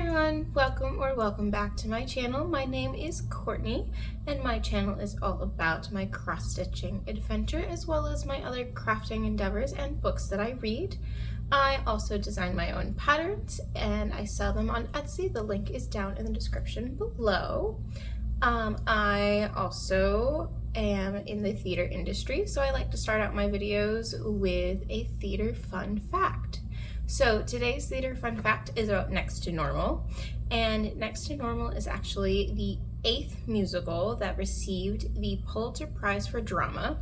everyone, welcome back to my channel. My name is Courtney and my channel is all about my cross-stitching adventure as well as my other crafting endeavors and books that I read. I also design my own patterns and I sell them on Etsy. The link is down in the description below. I also am in the theater industry, so I like to start out my videos with a theater fun fact. So today's theater fun fact is about Next to Normal, and Next to Normal is actually the 8th musical that received the Pulitzer Prize for Drama.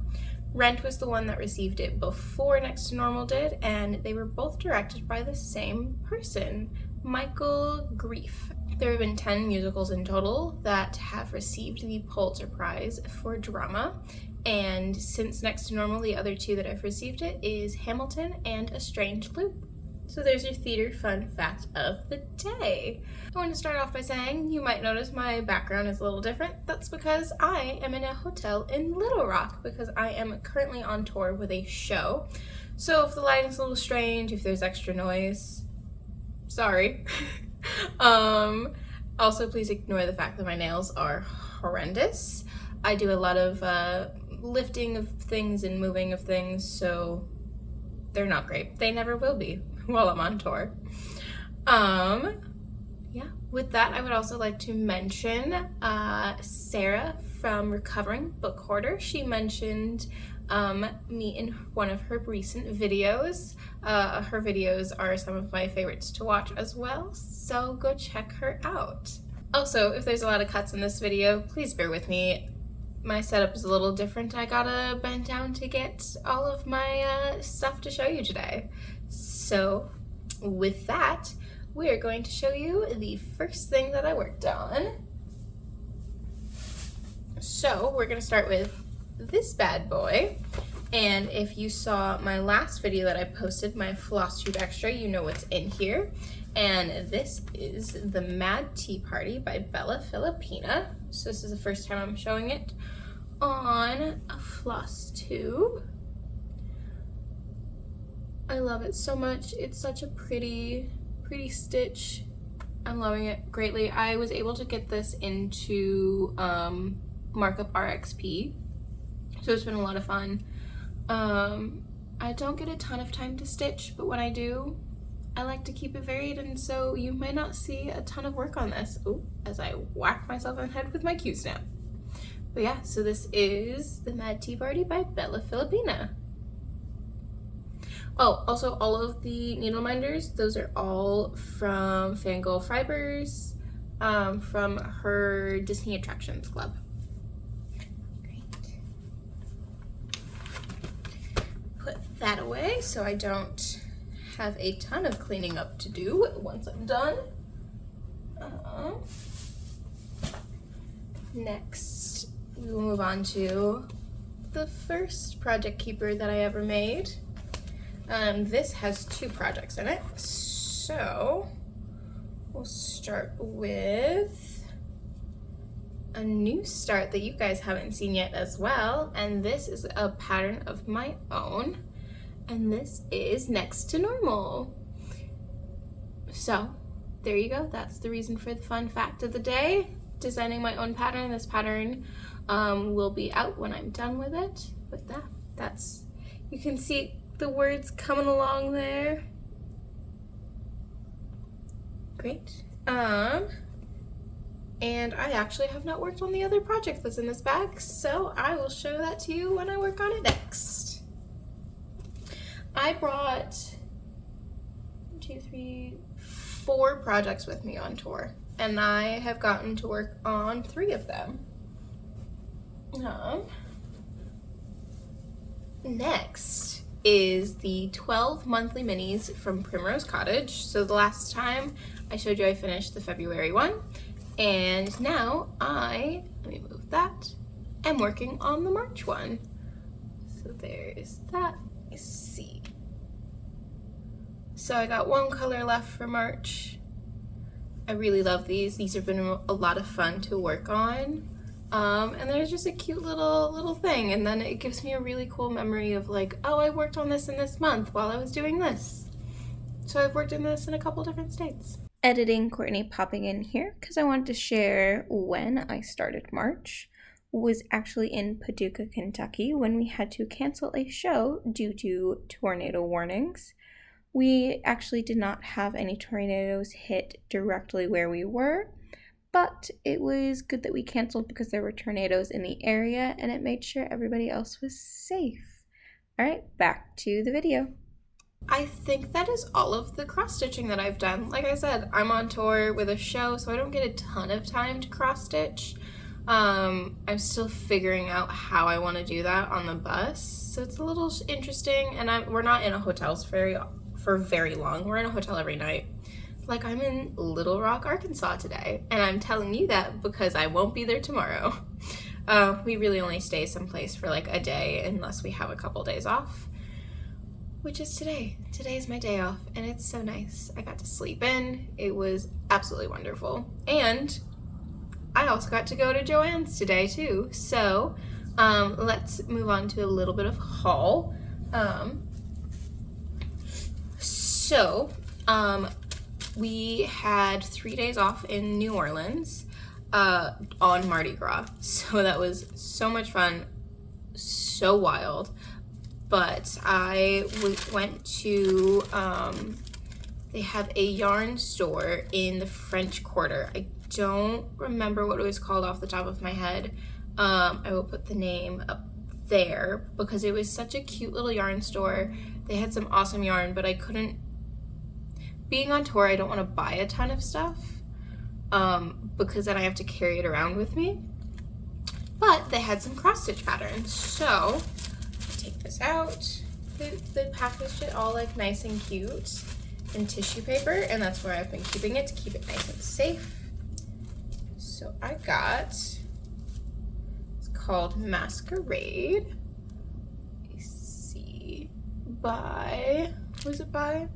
Rent was the one that received it before Next to Normal did, and they were both directed by the same person, Michael Grief. There have been 10 musicals in total that have received the Pulitzer Prize for Drama, and since Next to Normal, the other two that have received it is Hamilton and A Strange Loop. So there's your theater fun fact of the day. I want to start off by saying you might notice my background is a little different. That's because I am in a hotel in Little Rock because I am currently on tour with a show. So if the lighting's a little strange, if there's extra noise, sorry. Also please ignore the fact that my nails are horrendous. I do a lot of lifting of things and moving of things, so they're not great. They never will be while I'm on tour. Yeah, with that, I would also like to mention Sarah from Recovering Book Hoarder. She mentioned me in one of her recent videos. Her videos are some of my favorites to watch as well, so go check her out. Also, if there's a lot of cuts in this video, please bear with me. My setup is a little different. I gotta bend down to get all of my stuff to show you today. So with that, we are going to show you the first thing that I worked on. So we're gonna start with this bad boy. And if you saw my last video that I posted, my Flosstube extra, you know what's in here. And this is the Mad Tea Party by Bella Filipina. So this is the first time I'm showing it on a Flosstube. I love it so much. It's such a pretty stitch. I'm loving it greatly. I was able to get this into Markup RXP, so it's been a lot of fun. I don't get a ton of time to stitch, but when I do, I like to keep it varied, and so you might not see a ton of work on this. Ooh, as I whack myself on the head with my Q-snap. But yeah, so this is the Mad Tea Party by Bella Filipina. Oh, also all of the needle minders, those are all from Fangirl Fibers, from her Disney Attractions Club. Great. Put that away so I don't have a ton of cleaning up to do once I'm done. Next, we will move on to the first project keeper that I ever made. This has 2 projects in it, so we'll start with a new start that you guys haven't seen yet as well, and this is a pattern of my own, and this is Next to Normal. So there you go, that's the reason for the fun fact of the day, designing my own pattern. This pattern will be out when I'm done with it, but that's, you can see the words coming along there. Great. And I actually have not worked on the other project that's in this bag, so I will show that to you when I work on it next. I brought 1, 2, 3, 4 projects with me on tour, and I have gotten to work on 3 of them. Next is the 12 monthly minis from Primrose Cottage. So the last time I showed you I finished the February one, and now let me move that, I'm working on the March one. So there's that. Let's see. So I got 1 color left for March. I really love these. These have been a lot of fun to work on. And there's just a cute little thing, and then it gives me a really cool memory of like, oh, I worked on this in this month while I was doing this. So I've worked in this in a couple different states. editing Courtney popping in here because I wanted to share when I started March. Was actually in Paducah, Kentucky when we had to cancel a show due to tornado warnings. We actually did not have any tornadoes hit directly where we were, but it was good that we canceled because there were tornadoes in the area and it made sure everybody else was safe. All right, back to the video. I think that is all of the cross stitching that I've done. Like I said, I'm on tour with a show, so I don't get a ton of time to cross stitch. I'm still figuring out how I want to do that on the bus, so it's a little interesting. And we're not in a hotel for very long. We're in a hotel every night. Like, I'm in Little Rock, Arkansas today, and I'm telling you that because I won't be there tomorrow. We really only stay someplace for like a day unless we have a couple days off, which is today. Today is my day off, and it's so nice. I got to sleep in. It was absolutely wonderful. And I also got to go to Joann's today too. So let's move on to a little bit of haul. We had 3 days off in New Orleans on Mardi Gras. So that was so much fun, so wild. But I went to, they have a yarn store in the French Quarter. I don't remember what it was called off the top of my head. I will put the name up there because it was such a cute little yarn store. They had some awesome yarn, but I couldn't, being on tour, I don't want to buy a ton of stuff because then I have to carry it around with me. But they had some cross stitch patterns. So take this out. They packaged it all like nice and cute in tissue paper, and that's where I've been keeping it to keep it nice and safe. So I got, it's called Masquerade. Let me see, by, who's it by?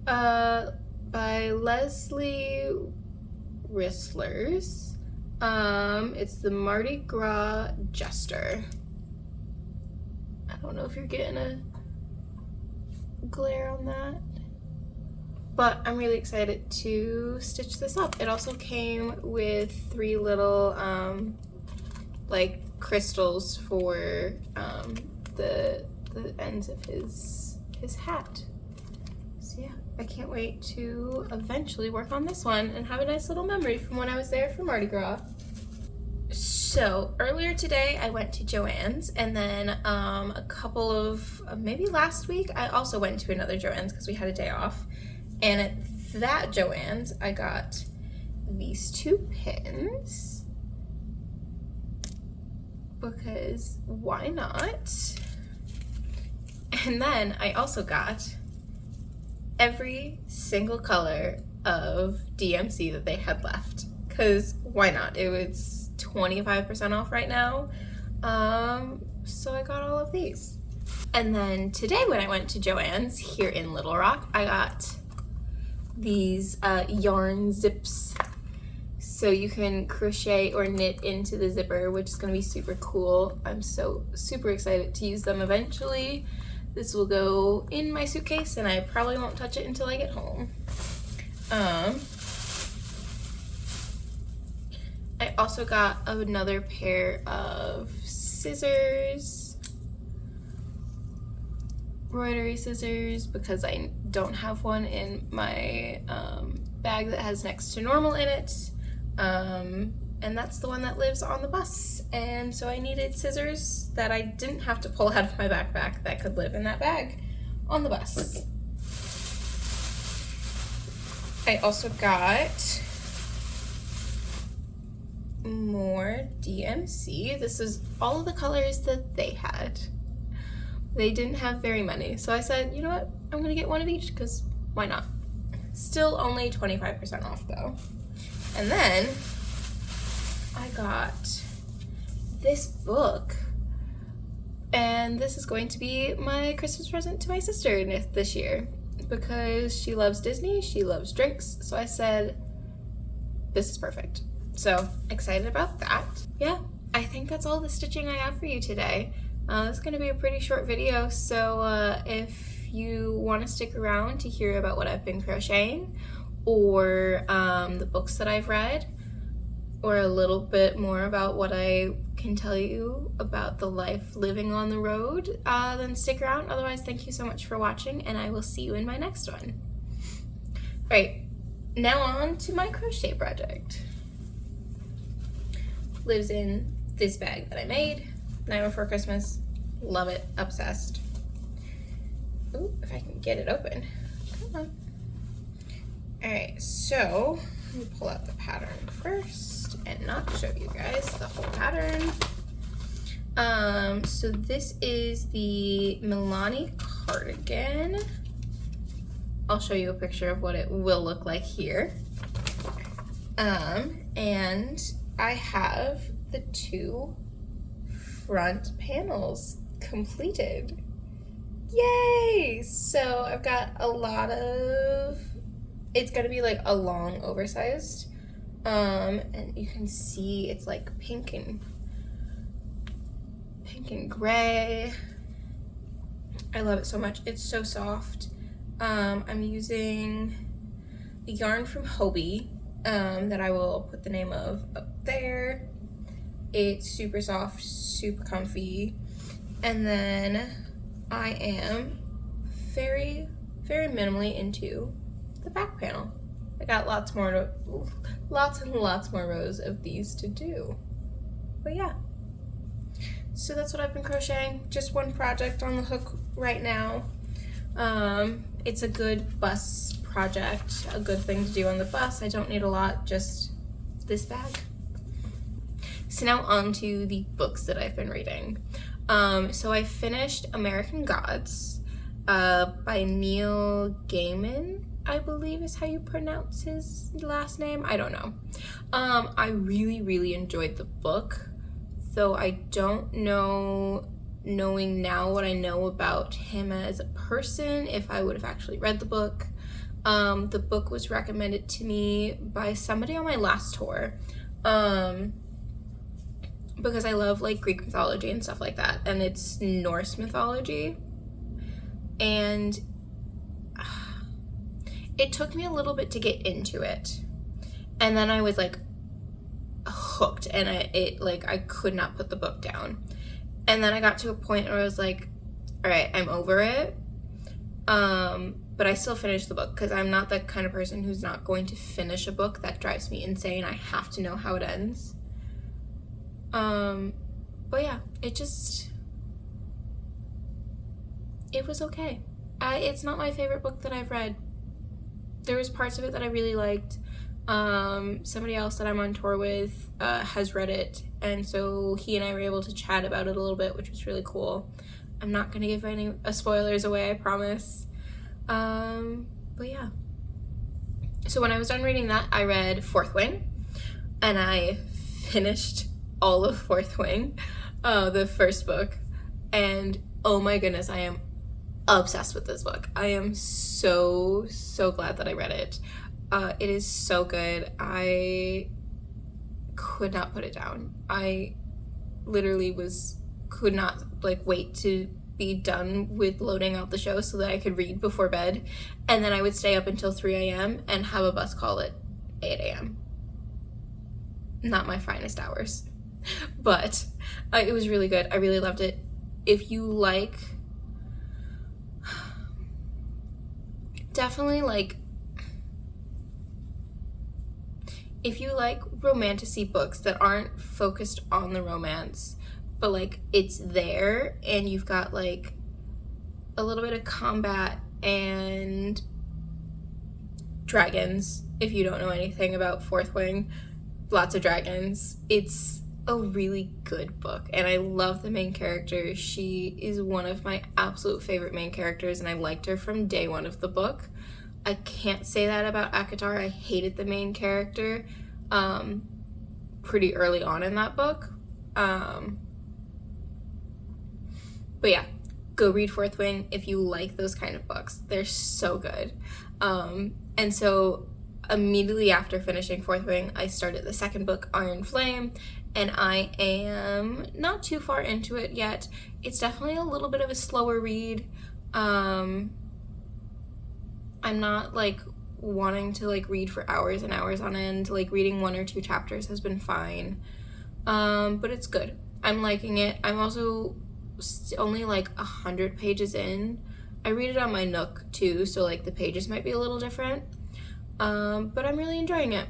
By Leslie Risslers. It's the Mardi Gras Jester. I don't know if you're getting a glare on that, but I'm really excited to stitch this up. It also came with 3 little like crystals for the ends of his hat. So yeah, I can't wait to eventually work on this one and have a nice little memory from when I was there for Mardi Gras. So earlier today I went to Joann's, and then a couple of, maybe last week, I also went to another Joann's because we had a day off. And at that Joann's, I got these 2 pins because why not? And then I also got every single color of DMC that they had left because why not? It was 25% off right now. So I got all of these. And then today when I went to Joann's here in Little Rock, I got these yarn zips, so you can crochet or knit into the zipper, which is going to be super cool. I'm so super excited to use them eventually. This will go in my suitcase and I probably won't touch it until I get home. I also got another pair of scissors, embroidery scissors, because I don't have one in my bag that has next to normal in it, and that's the one that lives on the bus, and so I needed scissors that I didn't have to pull out of my backpack that could live in that bag on the bus. I also got more DMC. This is all of the colors that they had. They didn't have very many, so I said, you know what, I'm gonna get one of each because why not? Still only 25% off though. And then I got this book, and this is going to be my Christmas present to my sister this year because she loves Disney, she loves drinks, so I said this is perfect. So excited about that. Yeah, I think that's all the stitching I have for you today. This is going to be a pretty short video, so if you want to stick around to hear about what I've been crocheting, or the books that I've read, or a little bit more about what I can tell you about the life living on the road, then stick around. Otherwise, thank you so much for watching, and I will see you in my next one. All right, now on to my crochet project. Lives in this bag that I made night before Christmas. Love it, obsessed. Ooh, if I can get it open. Come on. All right, so let me pull out the pattern first and not show you guys the whole pattern. So this is the Milani Cardigan. I'll show you a picture of what it will look like here. And I have the 2 front panels completed. Yay! So I've got a lot of, it's gonna be like a long oversized, and you can see it's like pink and gray. I love it so much. It's so soft. I'm using the yarn from Hobie, that I will put the name of up there. It's super soft, super comfy. And then I am very, very minimally into the back panel. I got lots and lots more rows of these to do. But yeah. So that's what I've been crocheting. Just one project on the hook right now. It's a good bus project, a good thing to do on the bus. I don't need a lot, just this bag. So now on to the books that I've been reading. So I finished American Gods by Neil Gaiman, I believe is how you pronounce his last name. I don't know. I really enjoyed the book, though I don't know, knowing now what I know about him as a person, if I would have actually read the book. The book was recommended to me by somebody on my last tour, because I love like Greek mythology and stuff like that, and it's Norse mythology, and it took me a little bit to get into it, and then I was like hooked, and I could not put the book down. And then I got to a point where I was like, all right, I'm over it. But I still finished the book because I'm not the kind of person who's not going to finish a book. That drives me insane. I have to know how it ends. But yeah, it was okay. It's not my favorite book that I've read. There was parts of it that I really liked. Somebody else that I'm on tour with has read it, and so he and I were able to chat about it a little bit, which was really cool. I'm not gonna give any spoilers away, I promise. But yeah. So when I was done reading that, I read Fourth Wing, and I finished all of Fourth Wing, the first book, and oh my goodness, I am obsessed with this book. I am so glad that I read it. It is so good. I could not put it down. I literally could not wait to be done with loading out the show so that I could read before bed, and then I would stay up until 3 a.m. and have a bus call at 8 a.m. Not my finest hours, but it was really good. I really loved it. If you like, definitely if you like romantasy books that aren't focused on the romance, but it's there and you've got a little bit of combat and dragons, if you don't know anything about Fourth Wing, lots of dragons. It's a really good book, and I love the main character. She is one of my absolute favorite main characters, and I liked her from day one of the book. I can't say that about Akatar. I hated the main character pretty early on in that book. But yeah, go read Fourth Wing if you like those kind of books. They're so good. And so immediately after finishing Fourth Wing, I started the second book, Iron Flame, and I am not too far into it yet. It's definitely a little bit of a slower read. I'm not wanting to like read for hours and hours on end. Like reading 1 or 2 chapters has been fine, but it's good. I'm liking it. I'm also only like 100 pages in. I read it on my Nook too, so like the pages might be a little different, but I'm really enjoying it.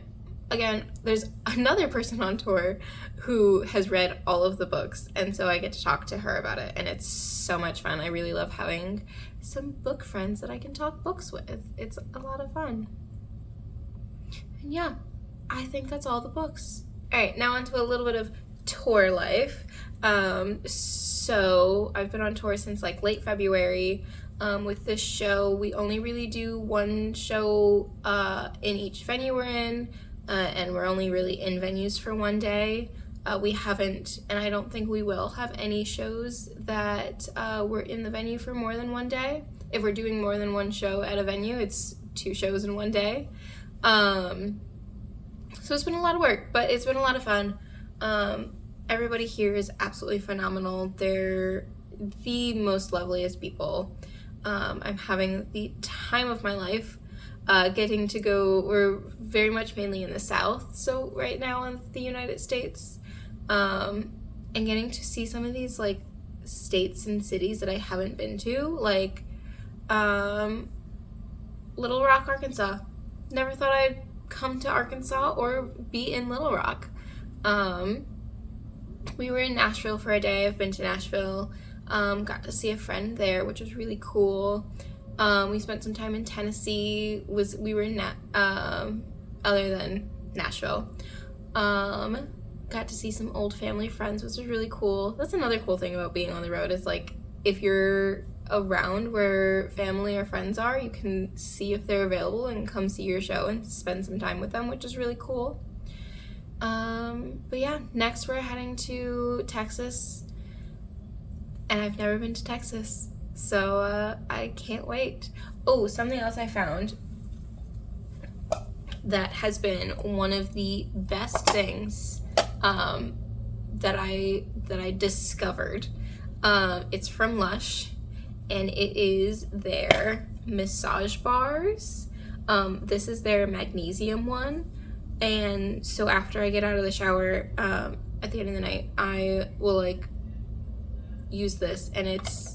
Again, there's another person on tour who has read all of the books, and so I get to talk to her about it, and it's so much fun. I really love having some book friends that I can talk books with. It's a lot of fun. And yeah, I think that's all the books. All right, now onto a little bit of tour life. So I've been on tour since like late February. With this show, we only really do 1 show in each venue we're in. And we're only really in venues for 1 day. We haven't, and I don't think we will, have any shows that we're in the venue for more than 1 day. If we're doing more than 1 show at a venue, it's 2 shows in 1 day. So it's been a lot of work, but it's been a lot of fun. Everybody here is absolutely phenomenal. They're the most loveliest people. I'm having the time of my life. Getting to go, we're very much mainly in the South, so right now in the United States, and getting to see some of these like states and cities that I haven't been to, like Little Rock, Arkansas. Never thought I'd come to Arkansas or be in Little Rock. We were in Nashville for a day. I've been to Nashville, got to see a friend there, which was really cool. We spent some time in Tennessee. We were in other than Nashville. Got to see some old family friends, which was really cool. That's another cool thing about being on the road, is like if you're around where family or friends are, you can see if they're available and come see your show and spend some time with them, which is really cool. But yeah, next we're heading to Texas, and I've never been to Texas. So I can't wait. Oh, something else I found that has been one of the best things that I discovered. It's from Lush, and it is their massage bars. This is their magnesium one, and so after I get out of the shower at the end of the night, I will like use this, and it's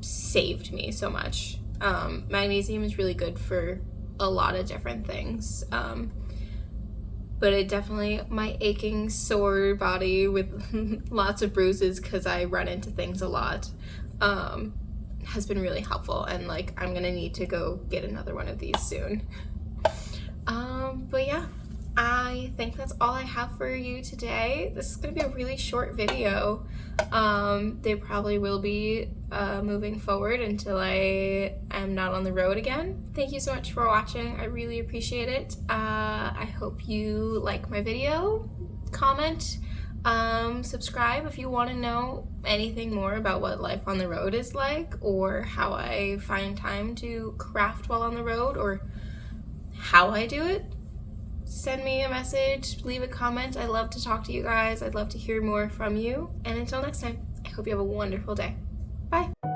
saved me so much. Magnesium is really good for a lot of different things, but it definitely, my aching sore body with lots of bruises because I run into things a lot, has been really helpful, and like I'm gonna need to go get another one of these soon. But yeah, I think that's all I have for you today. This is gonna be a really short video. They probably will be moving forward until I am not on the road again. Thank you so much for watching. I really appreciate it. I hope you like my video. Comment, subscribe if you want to know anything more about what life on the road is like, or how I find time to craft while on the road, or how I do it. Send me a message, leave a comment. I love to talk to you guys. I'd love to hear more from you. And until next time, I hope you have a wonderful day. Bye.